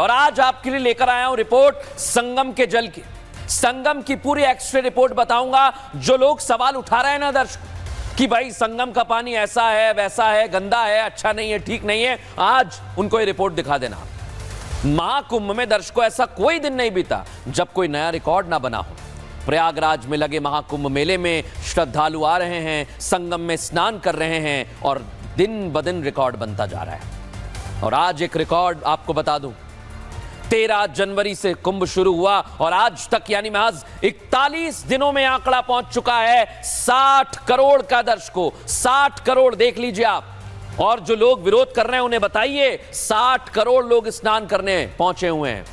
और आज आपके लिए लेकर आया हूं रिपोर्ट संगम के जल की। संगम की पूरी एक्सरे रिपोर्ट बताऊंगा। जो लोग सवाल उठा रहे हैं ना दर्शकों कि भाई संगम का पानी ऐसा है, वैसा है, गंदा है, अच्छा नहीं है, ठीक नहीं है, आज उनको ये रिपोर्ट दिखा देना। महाकुंभ में दर्शकों ऐसा कोई दिन नहीं बीता जब कोई नया रिकॉर्ड ना बना हो। प्रयागराज में लगे महाकुंभ मेले में श्रद्धालु आ रहे हैं, संगम में स्नान कर रहे हैं और दिन ब दिन रिकॉर्ड बनता जा रहा है। और आज एक रिकॉर्ड आपको बता दूं, 13 जनवरी से कुंभ शुरू हुआ और आज तक यानी महज 41 दिनों में आंकड़ा पहुंच चुका है 60 करोड़ का। दर्शकों 60 करोड़ देख लीजिए आप। और जो लोग विरोध कर रहे हैं उन्हें बताइए 60 करोड़ लोग स्नान करने पहुंचे हुए हैं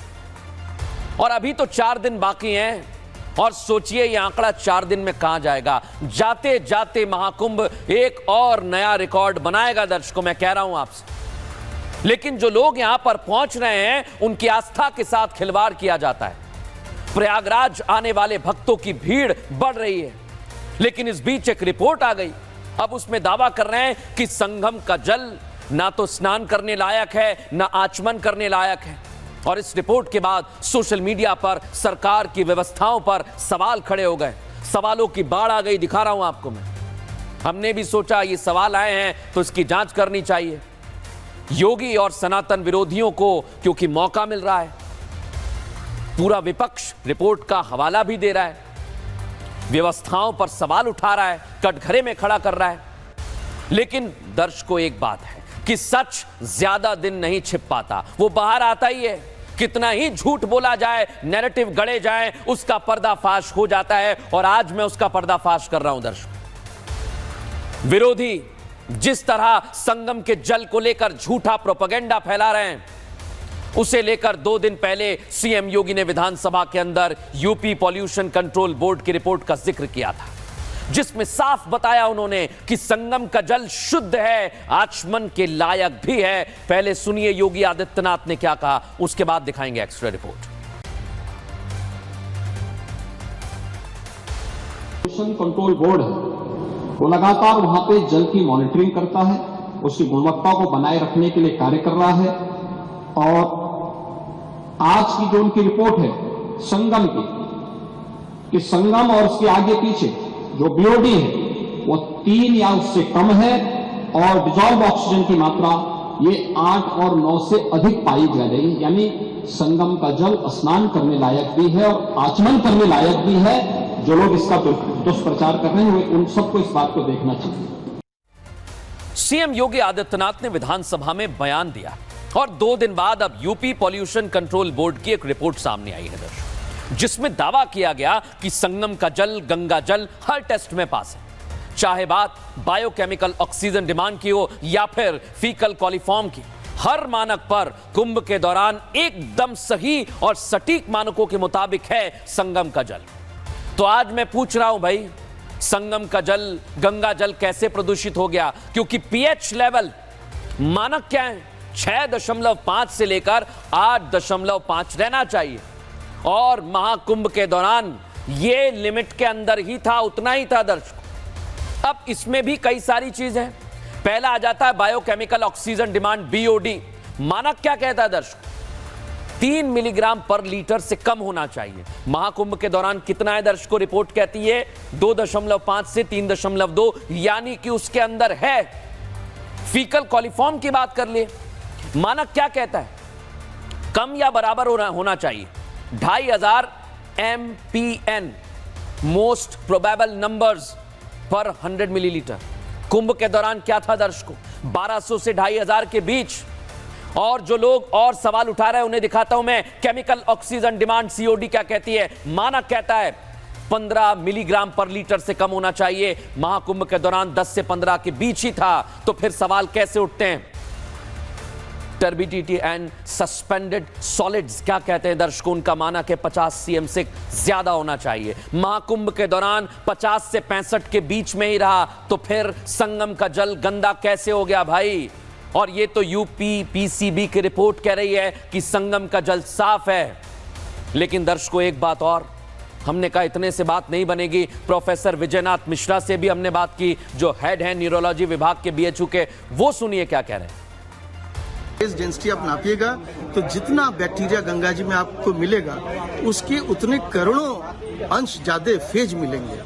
और अभी तो 4 दिन बाकी हैं। और सोचिए ये आंकड़ा 4 दिन में कहां जाएगा। जाते जाते महाकुंभ एक और नया रिकॉर्ड बनाएगा। दर्शकों मैं कह रहा हूं आपसे, लेकिन जो लोग यहां पर पहुंच रहे हैं उनकी आस्था के साथ खिलवाड़ किया जाता है। प्रयागराज आने वाले भक्तों की भीड़ बढ़ रही है, लेकिन इस बीच एक रिपोर्ट आ गई। अब उसमें दावा कर रहे हैं कि संगम का जल ना तो स्नान करने लायक है, ना आचमन करने लायक है। और इस रिपोर्ट के बाद सोशल मीडिया पर सरकार की व्यवस्थाओं पर सवाल खड़े हो गए। सवालों की बाढ़ आ गई, दिखा रहा हूं आपको मैं। हमने भी सोचा ये सवाल आए हैं तो इसकी जांच करनी चाहिए। योगी और सनातन विरोधियों को क्योंकि मौका मिल रहा है, पूरा विपक्ष रिपोर्ट का हवाला भी दे रहा है, व्यवस्थाओं पर सवाल उठा रहा है, कटघरे में खड़ा कर रहा है। लेकिन दर्शकों एक बात है कि सच ज्यादा दिन नहीं छिप पाता, वो बाहर आता ही है। कितना ही झूठ बोला जाए, नैरेटिव गढ़े जाए, उसका पर्दाफाश हो जाता है। और आज मैं उसका पर्दाफाश कर रहा हूं। दर्शकों विरोधी जिस तरह संगम के जल को लेकर झूठा प्रोपेगेंडा फैला रहे हैं, उसे लेकर 2 दिन पहले सीएम योगी ने विधानसभा के अंदर यूपी पॉल्यूशन कंट्रोल बोर्ड की रिपोर्ट का जिक्र किया था, जिसमें साफ बताया उन्होंने कि संगम का जल शुद्ध है, आचमन के लायक भी है। पहले सुनिए योगी आदित्यनाथ ने क्या कहा, उसके बाद दिखाएंगे extra report. Pollution control board है, वो लगातार वहां पे जल की मॉनिटरिंग करता है, उसकी गुणवत्ता को बनाए रखने के लिए कार्य कर रहा है। और आज की जो उनकी रिपोर्ट है संगम की, कि संगम और उसके आगे पीछे जो बीओडी है वो 3 या उससे कम है और डिजॉल्व ऑक्सीजन की मात्रा ये 8 और 9 से अधिक पाई जा रही। यानी संगम का जल स्नान करने लायक भी है और आचमन करने लायक भी है। जो लोग इसका दुष्प्रचार कर रहे हैं उन सबको इस बात को देखना चाहिए। सीएम योगी आदित्यनाथ ने विधानसभा में बयान दिया और 2 दिन बाद अब यूपी पॉल्यूशन कंट्रोल बोर्ड की एक रिपोर्ट सामने आई है दर्शकों, जिसमें दावा किया गया कि संगम का जल, गंगा जल हर टेस्ट में पास है। चाहे बात बायोकेमिकल ऑक्सीजन डिमांड की हो या फिर फीकल कॉलिफॉर्म की, हर मानक पर कुंभ के दौरान एकदम सही और सटीक मानकों के मुताबिक है संगम का जल। तो आज मैं पूछ रहा हूं भाई, संगम का जल, गंगा जल कैसे प्रदूषित हो गया? क्योंकि पीएच लेवल मानक क्या है? 6.5 से लेकर 8.5 रहना चाहिए। और महाकुंभ के दौरान ये लिमिट के अंदर ही था, उतना ही था दर्शकों। अब इसमें भी कई सारी चीजें हैं। पहला आ जाता है बायोकेमिकल ऑक्सीजन डिमांड, बीओडी। मानक क्या कहता है दर्शकों? 3 मिलीग्राम पर लीटर से कम होना चाहिए। महाकुंभ के दौरान कितना है दर्शकों? रिपोर्ट कहती है 2.5 से 3.2, यानी कि उसके अंदर है। फीकल कॉलिफॉर्म की बात कर लिए, मानक क्या कहता है? कम या बराबर होना चाहिए। 2500 MPN, मोस्ट प्रोबेबल नंबर्स पर 100 मिलीलीटर। कुंभ के दौरान क्या था दर्शकों? 1200 से 2500 के बीच। और जो लोग और सवाल उठा रहे हैं उन्हें दिखाता हूं मैं। केमिकल ऑक्सीजन डिमांड, सीओडी क्या कहती है? मानक कहता है 15 मिलीग्राम पर लीटर से कम होना चाहिए। महाकुंभ के दौरान 10 से 15 के बीच ही था। तो फिर सवाल कैसे उठते हैं? टर्बिडिटी एंड सस्पेंडेड सॉलिड्स क्या कहते हैं दर्शकों? उनका मानक है 50 सीएम से ज्यादा होना चाहिए। महाकुंभ के दौरान 50 से 65 के बीच में ही रहा। तो फिर संगम का जल गंदा कैसे हो गया भाई? और ये तो यूपी पीसीबी की रिपोर्ट कह रही है कि संगम का जल साफ है। लेकिन दर्शकों एक बात और, हमने कहा इतने से बात नहीं बनेगी। प्रोफेसर विजयनाथ मिश्रा से भी हमने बात की, जो हेड है न्यूरोलॉजी विभाग के बीएचयू के। वो सुनिए क्या कह रहे हैं। फेज डेंसिटी आप नापिएगा तो जितना बैक्टीरिया गंगा जी में आपको मिलेगा उसके उतने करोड़ों अंश ज्यादा फेज मिलेंगे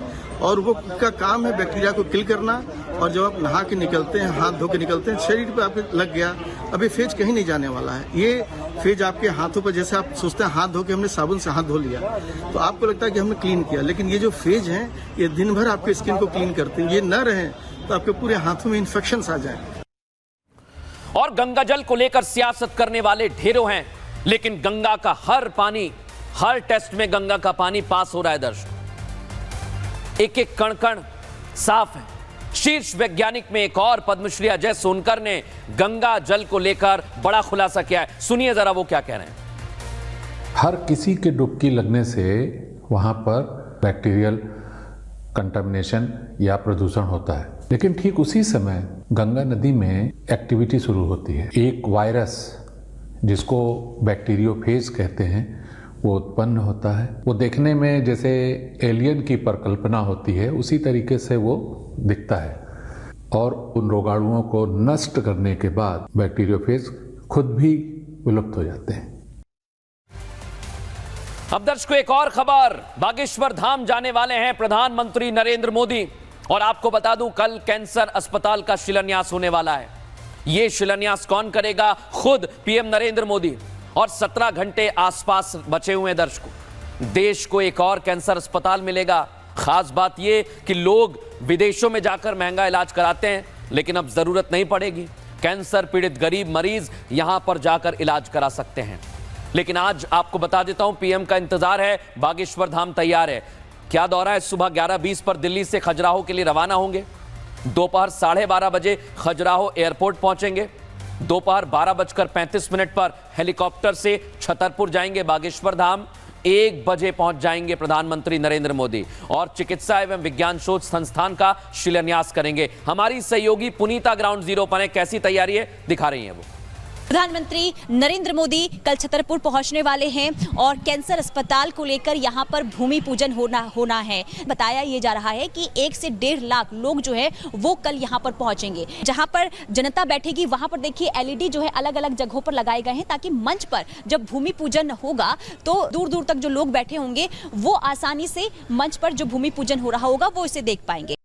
और वो का काम है बैक्टीरिया को किल करना। और जब आप नहा के निकलते हैं, हाथ धो के निकलते हैं, शरीर पे आपके लग गया, अभी फेज कहीं नहीं जाने वाला है। ये फेज आपके हाथों पर, जैसे आप सोचते हैं हाथ धो के हमने साबुन से हाथ धो लिया तो आपको लगता है कि हमने क्लीन किया, लेकिन ये जो फेज हैं ये दिन भर आपके स्किन को क्लीन करते हैं। ये न रहे तो आपके पूरे हाथों में इन्फेक्शन आ जाए। और गंगा जल को लेकर सियासत करने वाले ढेरों हैं, लेकिन गंगा का हर पानी, हर टेस्ट में गंगा का पानी पास हो रहा है दर्शक। एक एक कण कण साफ है। शीर्ष वैज्ञानिक में एक और पद्मश्री अजय सोनकर ने गंगा जल को लेकर बड़ा खुलासा किया है। सुनिए जरा वो क्या कह रहे हैं। हर किसी के डुबकी लगने से वहां पर बैक्टीरियल कंटामिनेशन या प्रदूषण होता है, लेकिन ठीक उसी समय गंगा नदी में एक्टिविटी शुरू होती है। एक वायरस जिसको बैक्टीरियोफेज कहते हैं वो उत्पन्न होता है। वो देखने में जैसे एलियन की परिकल्पना होती है उसी तरीके से वो दिखता है और उन रोगाणुओं को नष्ट करने के बाद बैक्टीरियोफेज खुद भी विलुप्त हो जाते हैं। अब दर्शकों एक और खबर, बागेश्वर धाम जाने वाले हैं प्रधानमंत्री नरेंद्र मोदी और आपको बता दूं कल कैंसर अस्पताल का शिलान्यास होने वाला है। यह शिलान्यास कौन करेगा? खुद पीएम नरेंद्र मोदी। और 17 घंटे आसपास बचे हुए हैं दर्शकों। देश को एक और कैंसर अस्पताल मिलेगा। खास बात यह कि लोग विदेशों में जाकर महंगा इलाज कराते हैं, लेकिन अब जरूरत नहीं पड़ेगी। कैंसर पीड़ित गरीब मरीज यहां पर जाकर इलाज करा सकते हैं। लेकिन आज आपको बता देता हूं पीएम का इंतजार है, बागेश्वर धाम तैयार है। क्या दौरा है? सुबह 11:20 पर दिल्ली से खजुराहो के लिए रवाना होंगे। दोपहर 12:30 बजे खजुराहो एयरपोर्ट पहुंचेंगे। दोपहर 12:35 पर हेलीकॉप्टर से छतरपुर जाएंगे बागेश्वर धाम। 1 बजे पहुंच जाएंगे प्रधानमंत्री नरेंद्र मोदी और चिकित्सा एवं विज्ञान शोध संस्थान का शिलान्यास करेंगे। हमारी सहयोगी पुनीता ग्राउंड जीरो पर है, कैसी तैयारी है दिखा रही है वो। प्रधानमंत्री नरेंद्र मोदी कल छतरपुर पहुंचने वाले हैं और कैंसर अस्पताल को लेकर यहां पर भूमि पूजन होना है। बताया ये जा रहा है कि 1 से 1.5 लाख लोग जो है वो कल यहां पर पहुंचेंगे। जहां पर जनता बैठेगी वहां पर देखिए एलईडी जो है अलग अलग जगहों पर लगाए गए हैं, ताकि मंच पर जब भूमि पूजन होगा तो दूर दूर तक जो लोग बैठे होंगे वो आसानी से मंच पर जो भूमि पूजन हो रहा होगा वो इसे देख पाएंगे।